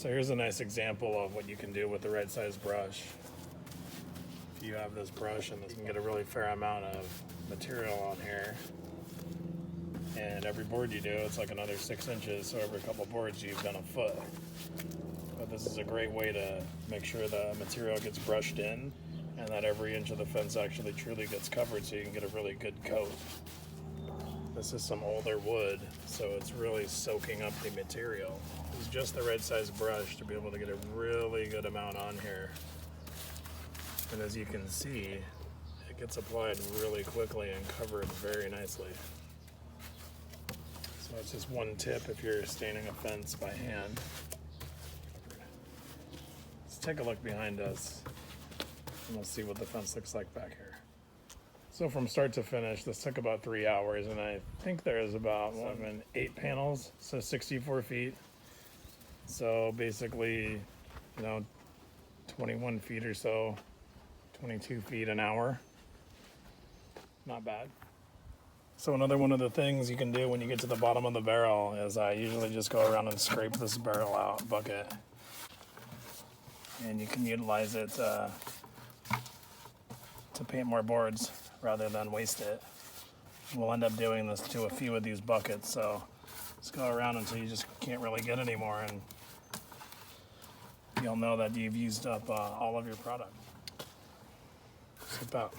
So here's a nice example of what you can do with the right size brush. If you have this brush, and you can get a really fair amount of material on here. And every board you do, it's like another 6 inches. So every couple boards, you've done a foot. But this is a great way to make sure the material gets brushed in and that every inch of the fence actually truly gets covered so you can get a really good coat. This is some older wood, so it's really soaking up the material. It's just the right size brush to be able to get a really good amount on here. And as you can see, it gets applied really quickly and covered very nicely. So it's just one tip if you're staining a fence by hand. Let's take a look behind us and we'll see what the fence looks like back here. So from start to finish, this took about 3 hours, and I think there's about 8 panels, so 64 feet. So basically, 21 feet or so, 22 feet an hour. Not bad. So another one of the things you can do when you get to the bottom of the barrel is I usually just go around and scrape this barrel out bucket. And you can utilize it to paint more boards rather than waste it. We'll end up doing this to a few of these buckets, so just go around until you just can't really get any more, and you'll know that you've used up all of your product. Sip out.